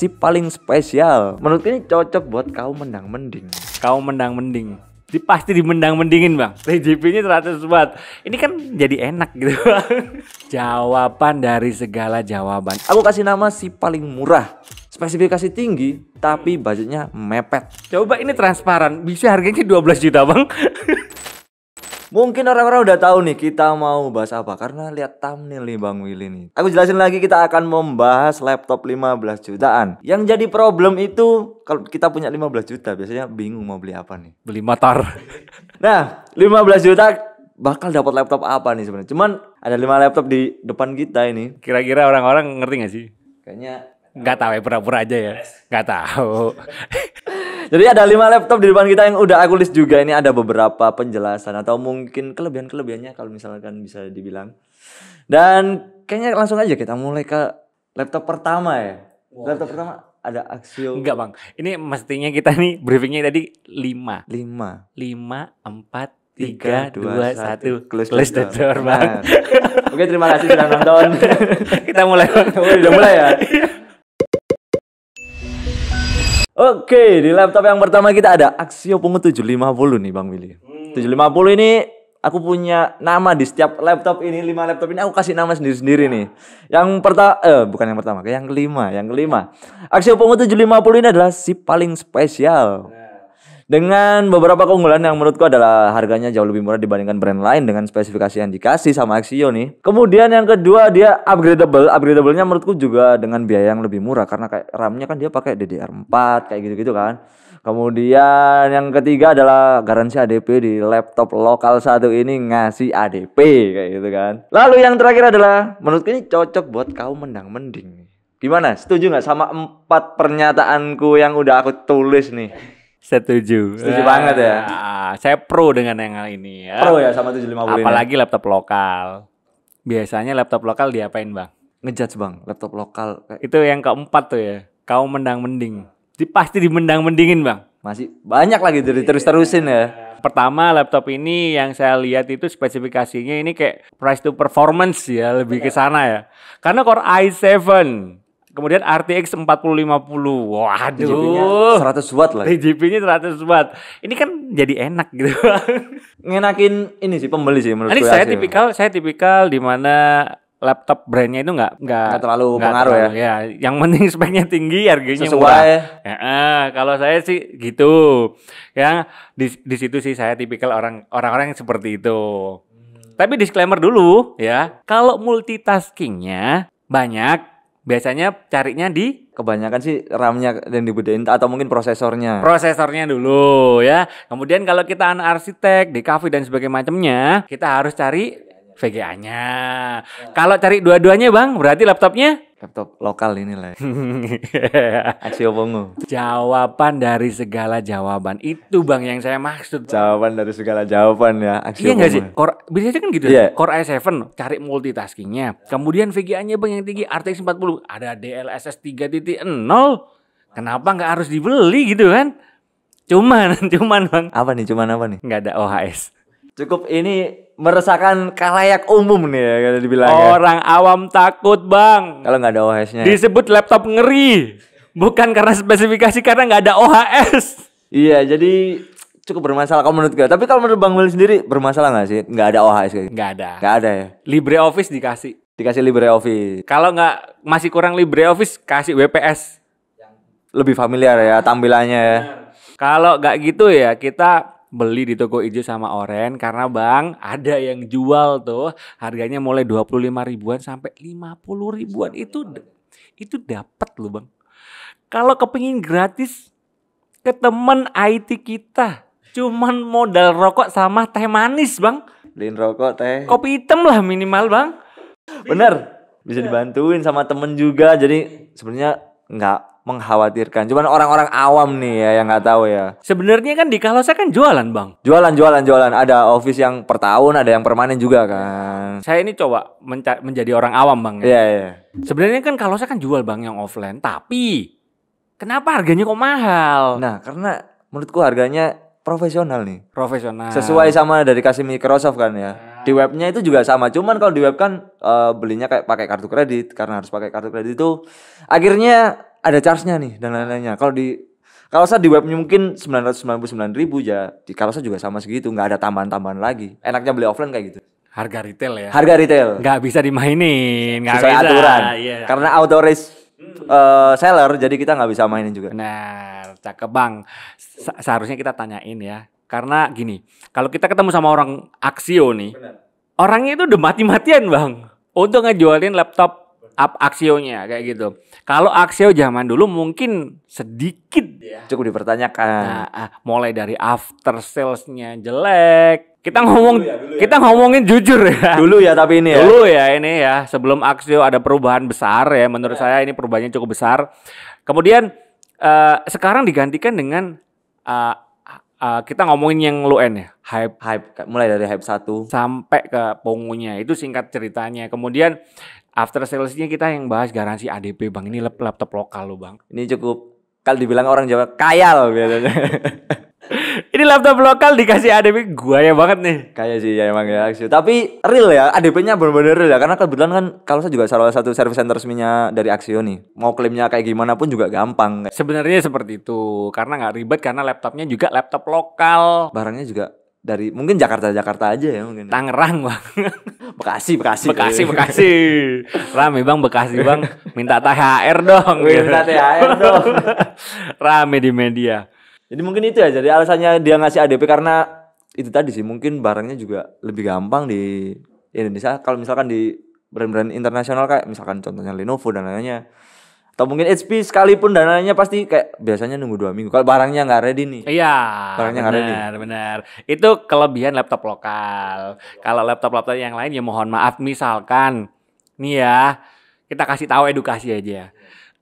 si paling spesial. Menurut ini cocok buat kaum mendang-mending. Kaum mendang-mending. Pasti dimendang-mendingin bang. TJP-nya 100 watt. Ini kan jadi enak gitu. Jawaban dari segala jawaban. Aku kasih nama si paling murah. Spesifikasi tinggi, tapi budgetnya mepet. Coba ini transparan. Bisa harganya 12 juta bang. Mungkin orang-orang udah tahu nih kita mau bahas apa, karena lihat thumbnail nih Bang Willy nih. Aku jelasin lagi, kita akan membahas laptop 15 jutaan. Yang jadi problem itu kalau kita punya 15 juta biasanya bingung mau beli apa nih. Beli motor. Nah, 15 juta bakal dapat laptop apa nih sebenarnya? Cuman ada 5 laptop di depan kita ini. Kira-kira orang-orang ngerti gak sih? Kayaknya Nggak tahu ya, pura-pura aja ya. Nggak tahu. jadi ada 5 laptop di depan kita yang udah aku list juga. Ini ada beberapa penjelasan atau mungkin kelebihan-kelebihannya kalau misalkan bisa dibilang. Dan kayaknya langsung aja kita mulai ke laptop pertama ya. Wow. Laptop pertama ada Axio. Enggak bang, ini mestinya kita nih briefingnya tadi 5 5, 4, 3, 2, 1 Close the door bang. Oke, terima kasih sudah nonton. Kita mulai. Udah mulai ya. Oke, di laptop yang pertama kita ada Axio Pungu 750 nih Bang Willy. 750 ini aku punya nama di setiap laptop ini. 5 laptop ini aku kasih nama sendiri-sendiri nih. Yang pertama, bukan yang pertama, yang kelima. Axio Pungu 750 ini adalah si paling spesial. Dengan beberapa keunggulan yang menurutku adalah harganya jauh lebih murah dibandingkan brand lain dengan spesifikasi yang dikasih sama Axio nih. Kemudian yang kedua dia upgradable. Upgradable-nya menurutku juga dengan biaya yang lebih murah karena kayak RAM-nya kan dia pakai DDR4 kayak gitu-gitu kan. Kemudian yang ketiga adalah garansi ADP di laptop lokal satu ini ngasih ADP kayak gitu kan. Lalu yang terakhir adalah menurutku ini cocok buat kaum mendang-mending. Gimana? Setuju nggak sama 4 pernyataanku yang udah aku tulis nih? Setuju banget ya. Saya pro dengan yang ini ya. Pro ya sama 750 ini. Apalagi laptop lokal. Biasanya laptop lokal diapain bang? Ngejudge bang, laptop lokal. Itu yang keempat tuh ya. Kaum mendang-mending. Pasti dimendang-mendingin bang. Masih banyak lagi dari terus-terusin ya. Pertama laptop ini yang saya lihat itu spesifikasinya ini kayak price to performance ya, lebih ke sana ya. Karena Core i7, kemudian RTX 4050. Waduh. TJP-nya 100 watt lah. TJP-nya 100 watt. Ini kan jadi enak gitu. Ngenakin ini sih pembeli sih menurut gue. Ini saya tipikal di mana laptop brandnya itu nggak terlalu pengaruh ya. Yang penting speknya tinggi, harganya sesuai murah. Kalau saya sih gitu. Ya, di situ sih saya tipikal orang-orang yang seperti itu. Tapi disclaimer dulu ya. Kalau multitaskingnya banyak, biasanya carinya di kebanyakan sih RAM-nya dan dibedain atau mungkin prosesornya. Prosesornya dulu ya. Kemudian kalau kita anak arsitek di cafe dan sebagainya macamnya, kita harus cari VGA-nya. Kalau cari dua-duanya bang, berarti laptopnya laptop lokal ini lah. Axio Pungu. Jawaban dari segala jawaban itu bang yang saya maksud. Jawaban dari segala jawaban ya. Axio Iya nggak sih? Biasanya kan gitu. Yeah. Core i7 cari multitaskingnya. Kemudian VGA-nya bang yang tinggi RTX 40. Ada DLSS 3.0. Kenapa nggak harus dibeli gitu kan? Cuman bang. Apa nih? Nggak ada OHS. Cukup ini meresahkan khalayak umum nih ya kalau dibilang. Orang awam takut bang. Kalau nggak ada OHS-nya. Disebut laptop ngeri. Bukan karena spesifikasi, karena nggak ada OHS. Iya, jadi cukup bermasalah kalau menurut gue. Tapi kalau menurut Bang Willy sendiri bermasalah nggak sih? Nggak ada OHS kayak gitu? Nggak ada ya? LibreOffice dikasih LibreOffice. Kalau nggak masih kurang LibreOffice, kasih WPS. Lebih familiar ya tampilannya ya. Kalau nggak gitu ya kita beli di toko hijau sama oren, karena bang ada yang jual tuh harganya mulai 25 ribuan sampai 50 ribuan. Itu dapat loh bang. Kalau kepengin gratis ke temen IT kita, cuman modal rokok sama teh manis bang. Beliin rokok, teh, kopi hitam lah minimal bang. Bener, bisa dibantuin sama temen juga. Jadi sebenarnya nggak mengkhawatirkan. Cuman orang-orang awam nih ya yang nggak tahu ya. Sebenarnya kan di Kalose kan jualan bang. Jualan. Ada office yang per tahun, ada yang permanen juga kan. Saya ini coba menjadi orang awam bang. Iya. Sebenarnya kan Kalose kan jual bang yang offline. Tapi kenapa harganya kok mahal? Nah karena menurutku harganya profesional nih. Profesional. Sesuai sama dari kasih Microsoft kan ya. Di webnya itu juga sama. Cuman kalau di web kan belinya kayak pakai kartu kredit. Karena harus pakai kartu kredit itu akhirnya ada charge-nya nih dan lain-lainnya. Kalau saya di webnya mungkin 999.000 ya, di Kalsa juga sama segitu, nggak ada tambahan-tambahan lagi. Enaknya beli offline kayak gitu. Harga retail ya. Harga retail. Nggak bisa dimainin, nggak Sesuai bisa. aturan. Iya. Karena authorize seller, jadi kita nggak bisa mainin juga. Benar, cakep Bang. Seharusnya kita tanyain ya. Karena gini, kalau kita ketemu sama orang Axio nih, orangnya itu udah mati-matian Bang untuk ngejualin laptop Axio-nya kayak gitu. Kalau Axio zaman dulu mungkin sedikit Cukup dipertanyakan. mulai dari after sales-nya jelek. Kita ngomongin jujur ya. Dulu ya tapi ini ya. Dulu ya ini ya, sebelum Axio ada perubahan besar ya, menurut saya ini perubahannya cukup besar. Kemudian sekarang digantikan dengan kita ngomongin yang low end ya, Hype mulai dari hype 1 sampai ke Pongunya, itu singkat ceritanya. Kemudian after sales-nya kita yang bahas garansi ADP Bang, ini laptop lokal loh Bang. Ini cukup kalau dibilang orang Jawa kaya loh biasanya. Ini laptop lokal dikasih ADP ya banget nih. Kayak sih ya emang ya Axio. Tapi real ya, ADP-nya benar-benar real ya. Karena kebetulan kan kalau saya juga salah satu service center resminya dari Axio nih. Mau klaimnya kayak gimana pun juga gampang. Sebenarnya seperti itu, karena nggak ribet, karena laptopnya juga laptop lokal. Barangnya juga dari mungkin Jakarta aja ya mungkin. Tangerang Bang. Bekasi. Rame Bang Bekasi Bang. Minta THR dong. Minta THR dong. Rame di media. Jadi mungkin itu ya, jadi alasannya dia ngasih ADP karena itu tadi sih, mungkin barangnya juga lebih gampang di Indonesia. Kalau misalkan di brand-brand internasional kayak misalkan contohnya Lenovo dan lainnya, atau mungkin HP sekalipun dan lainnya pasti kayak biasanya nunggu 2 minggu. Kalau barangnya nggak ready nih. Iya, Barangnya nggak ready. benar. Itu kelebihan laptop lokal. Kalau laptop yang lain ya mohon maaf, misalkan nih ya, kita kasih tahu edukasi aja.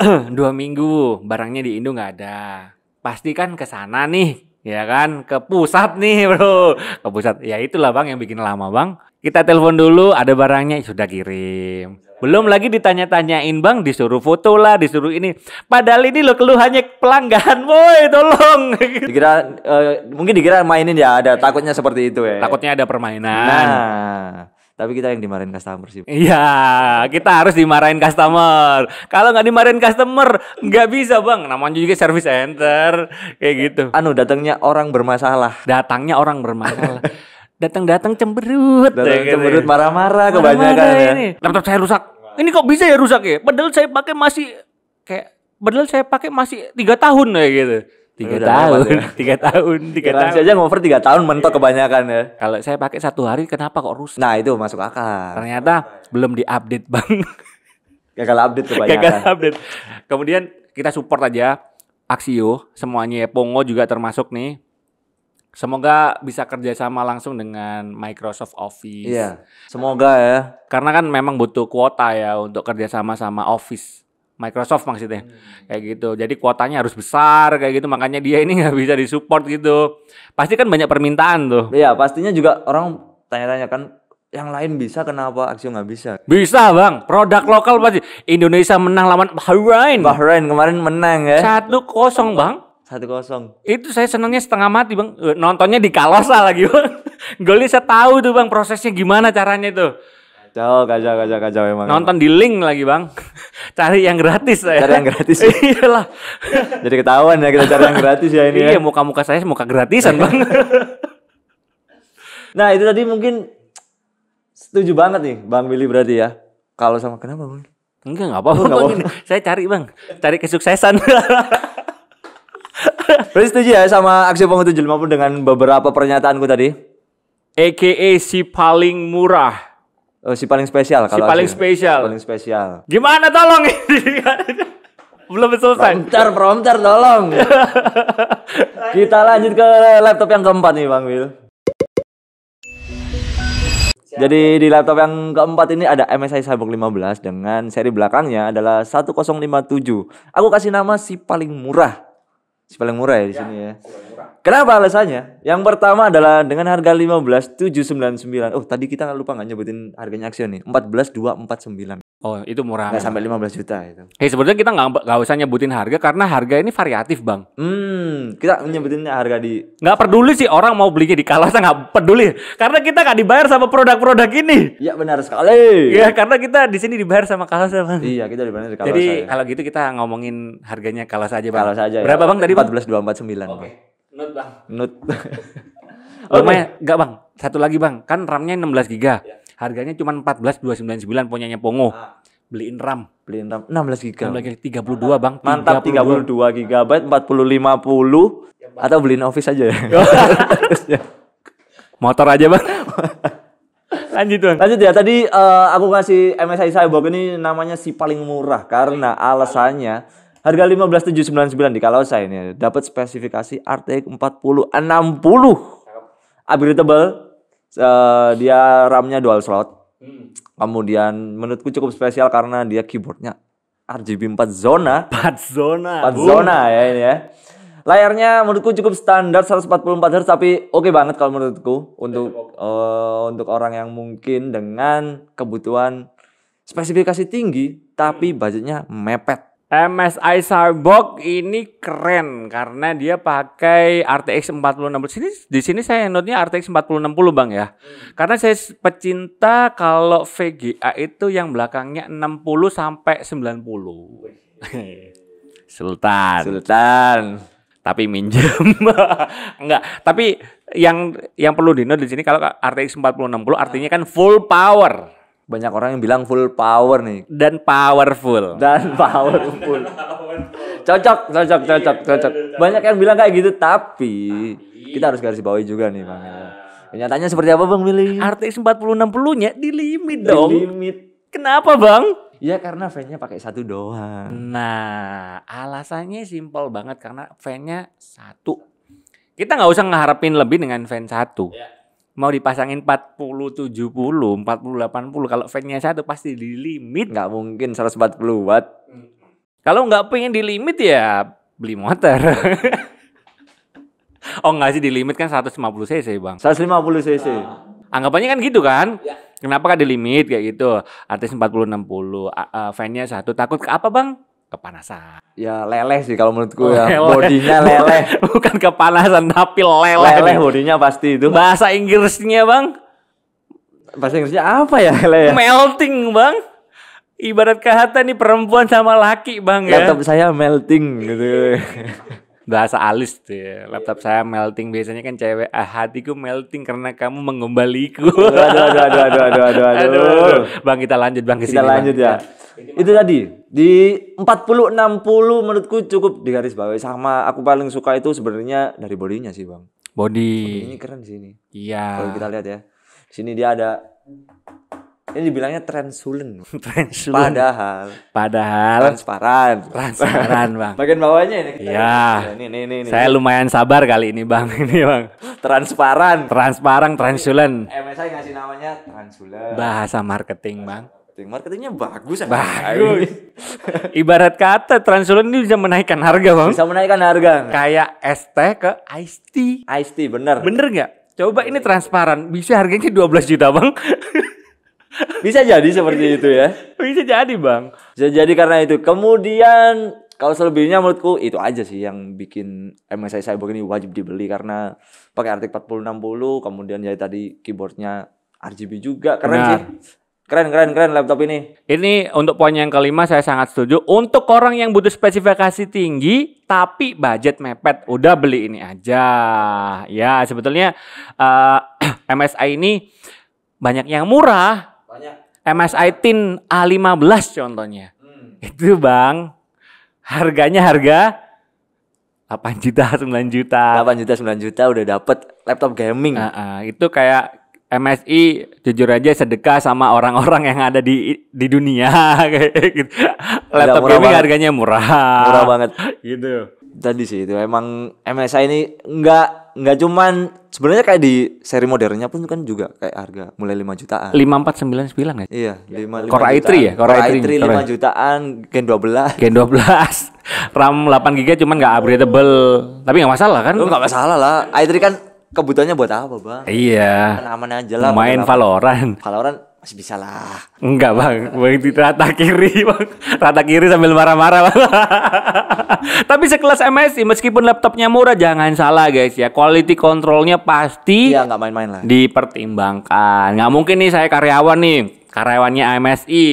2 minggu barangnya di Indo nggak ada. Pasti kan ke sana nih, ya kan? Ke pusat nih, Bro. Ke pusat. Ya itulah Bang yang bikin lama, Bang. Kita telepon dulu, ada barangnya sudah kirim. Belum lagi ditanya-tanyain Bang, disuruh foto lah, disuruh ini. Padahal ini loh keluhannya pelanggan, woi tolong. Mungkin dikira mainin ya, ada takutnya seperti itu ya. Takutnya ada permainan. Nah, tapi kita yang dimarahin customer sih. Iya, kita harus dimarahin customer. Kalau nggak dimarahin customer, nggak bisa Bang. Namanya juga service center, kayak gitu. Datangnya orang bermasalah. Datang cemberut. Cemberut marah-marah kebanyakan ya. Ini. Laptop saya rusak. Ini kok bisa ya rusak ya? Padahal saya pakai masih 3 tahun kayak gitu. 3 tahun. Garansi aja ngover 3 tahun mentok kebanyakan ya. Kalau saya pakai 1 hari kenapa kok rusak? Nah itu masuk akal. Ternyata belum diupdate Bang. Gagal update kebanyakan. Kemudian kita support aja Axio semuanya ya, Pongo juga termasuk nih. Semoga bisa kerjasama langsung dengan Microsoft Office. Iya, semoga ya. Karena kan memang butuh kuota ya untuk kerjasama sama Office. Microsoft maksudnya kayak gitu, jadi kuotanya harus besar kayak gitu, makanya dia ini nggak bisa disupport gitu. Pasti kan banyak permintaan tuh. Iya, pastinya juga orang tanya-tanya kan, yang lain bisa kenapa Axio nggak bisa? Bisa Bang, produk lokal pasti. Indonesia menang lawan Bahrain kemarin menang ya. 1-0 Bang. 1-0. Itu saya senangnya setengah mati Bang. Nontonnya di Kalsa lagi Bang. Golnya saya tahu tuh Bang prosesnya gimana caranya tuh. Kacau emang. Nonton di link lagi Bang. Cari yang gratis saya. Cari yang gratis. Iyalah. Jadi ketahuan ya kita cari yang gratis ya ini. Iya, muka-muka saya muka gratisan Bang. Nah, itu tadi mungkin setuju banget nih Bang Willy berarti ya. Kalau sama kenapa Bang? Enggak apa-apa Bang. Saya cari Bang. Cari kesuksesan. Berarti setuju ya sama Axio Pongo 750 dengan beberapa pernyataanku tadi? AKA si paling murah. Oh, si paling spesial kalau paling spesial. Gimana tolong ini? Belum selesai. Prompter tolong. Kita lanjut ke laptop yang keempat nih Bang Will. Jadi di laptop yang keempat ini ada MSI Cyborg 15 dengan seri belakangnya adalah 1057. Aku kasih nama si paling murah. Si paling murah ya di sini ya. Kenapa alasannya? Yang pertama adalah dengan harga 15.799. Oh, tadi kita lupa nggak nyebutin harganya Axio nih. 14.249. Oh, itu murah. Nggak sampai 15 juta itu. Sebenarnya kita nggak usah nyebutin harga karena harga ini variatif, Bang. Kita nyebutin harga di Nggak peduli sih orang mau belinya di Kalasa, nggak peduli. Karena kita nggak dibayar sama produk-produk ini. Ya benar sekali. Ya, karena kita di sini dibayar sama Kalasa, Bang. Iya, kita dibayar di Kalasa. Jadi ya. kalau gitu kita ngomongin harganya Kalasa aja, Bang. Kalasa aja ya. Berapa, Bang, tadi, Bang? 14.249. Oke. Not, Bang. Not. Lumayan, enggak, Bang. Satu lagi, Bang. Kan RAM-nya 16 GB. Harganya cuma 14.299 punyanya Pongo. Beliin RAM. Beliin RAM 16 GB. 16 32, Bang. Mantap, 32 GB, 4050 atau beliin Office aja ya. Motor aja, Bang. Lanjut, Bang. Lanjut ya, tadi aku kasih MSI Cyborg ini namanya si paling murah karena alasannya harga 15.799 di Kalasa ini dapat spesifikasi RTX 4060 upgradable, dia RAM-nya dual slot. Kemudian menurutku cukup spesial karena dia keyboardnya RGB 4 zona. 4 zona. 4 zona ya ini ya. Layarnya menurutku cukup standar 144 Hz tapi oke banget kalau menurutku untuk orang yang mungkin dengan kebutuhan spesifikasi tinggi tapi budgetnya mepet. MSI Cyborg ini keren karena dia pakai RTX 4060. Di sini saya note-nya RTX 4060, Bang ya. Karena saya pecinta kalau VGA itu yang belakangnya 60 sampai 90. Sultan. Tapi minjem. Enggak, tapi yang perlu di-note di sini kalau RTX 4060 artinya kan full power. Banyak orang yang bilang full power nih. Dan powerful. Cocok. Banyak yang bilang kayak gitu, tapi kita harus garis bawahi juga nih, Bang. Kenyataannya seperti apa, Bang Willy? RTX 4060-nya di limit dong. Di limit. Kenapa, Bang? Ya karena fan-nya pakai satu doang. Nah, alasannya simpel banget karena fan-nya satu. Kita nggak usah ngeharapin lebih dengan fan satu. Mau dipasangin 40, 70, 40, 80, kalau fan-nya satu pasti di limit. Nggak mungkin 140 watt. Kalau nggak pengen di limit ya beli motor. Oh nggak sih, di limit kan 150 cc, Bang. 150 cc. Anggapannya kan gitu kan? Kenapa kan di limit kayak gitu? Artis 40, 60, fan-nya satu. Takut ke apa, Bang? Kepanasan. Ya leleh sih kalau menurutku Oh, ya. leleh. Bodinya leleh. Bukan kepanasan tapi leleh. Leleh bodinya pasti itu. Bahasa Inggrisnya, Bang, Bahasa Inggrisnya apa ya leleh? melting, Bang. Ibarat kata nih perempuan sama laki, Bang ya. Laptop saya melting gitu. Bahasa halus tuh ya. Laptop saya melting, biasanya kan cewek, hatiku melting karena kamu mengembaliku. Aduh. Bang, kita lanjut, Bang, ke sini. Kita lanjut ya. Itu tadi di 40 60 menurutku cukup digarisbawahi. Sama aku paling suka itu sebenarnya dari bodinya sih, Bang. Body. Ini keren di sini. Iya. Kalau kita lihat ya. Di sini dia ada, ini dibilangnya translucent. Translucent. Padahal transparan, Bang. Bagian bawahnya ini. Iya. Ini. Saya lumayan sabar kali ini, Bang. Ini, Bang. Transparan. Translucent. MSI ngasih namanya translucent. Bahasa marketing, Bang. Marketingnya bagus. Bagus. Ibarat kata translucent ini bisa menaikkan harga, Bang. Bisa menaikkan harga. Kayak ST ke Ice Tea. Ice tea bener. Bener nggak? Coba ini transparan, bisa harganya 12 juta, Bang. Bisa jadi seperti itu ya. Bisa jadi, Bang. Bisa jadi karena itu. Kemudian kalau selebihnya menurutku itu aja sih yang bikin MSI Cyborg ini wajib dibeli karena pakai RTX 4060, kemudian ya tadi keyboardnya RGB juga. Keren Benar. sih. Keren laptop ini. Ini untuk poin yang kelima saya sangat setuju. Untuk orang yang butuh spesifikasi tinggi tapi budget mepet, udah beli ini aja. Ya, sebetulnya MSI ini banyak yang murah. Banyak. MSI Tin A15 contohnya. Itu, Bang, harganya 8 juta, 9 juta. 8 juta, 9 juta udah dapet laptop gaming. Itu kayak MSI jujur aja sedekah sama orang-orang yang ada di dunia kayak gitu. Laptop murah gaming banget. harganya murah. Murah banget. Gitu. Tadi sih itu emang MSI ini nggak nggak cuman sebenarnya kayak di seri modernnya pun kan juga kayak harga mulai 5 jutaan. 5499 nggak? Iya, 5 Core i3 ya? Core i3 5 jutaan, Gen 12. Gen 12 RAM 8 GB cuman nggak upgradable. Tapi nggak masalah kan? Lu nggak masalah lah. i3 kan kebutuhannya buat apa, Bang? Iya. Kan aman aja lah. Main Valorant. Valorant masih bisa lah. Enggak bang, di rata kiri bang, rata kiri sambil marah-marah bang. Tapi sekelas MSI meskipun laptopnya murah jangan salah guys ya, quality controlnya pasti Iya nggak main-main lah. dipertimbangkan. Nggak mungkin nih saya karyawannya MSI,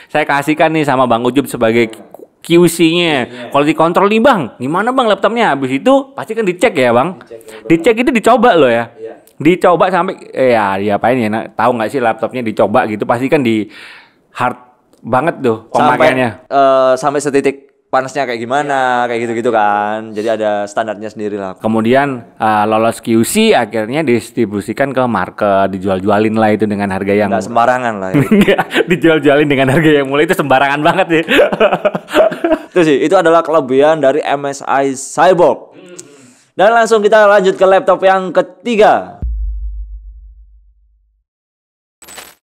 saya kasihkan nih sama Bang Ujub sebagai QC-nya, quality control nih bang, gimana bang laptopnya? Habis itu pasti kan dicek ya bang, dicek itu dicoba loh ya. Dicoba sampai ya diapain ya, tahu nggak sih laptopnya dicoba gitu pasti kan di hard banget tuh pemakaiannya Sampai setitik panasnya kayak gimana, kayak gitu-gitu kan. Jadi ada standarnya sendiri lah. kemudian lolos QC akhirnya didistribusikan ke market, dijual-jualin lah itu dengan harga yang Nggak sembarangan lah. Ya. dijual-jualin dengan harga yang mulai itu sembarangan banget sih. Itu sih, itu adalah kelebihan dari MSI Cyborg. Dan langsung kita lanjut ke laptop yang ketiga.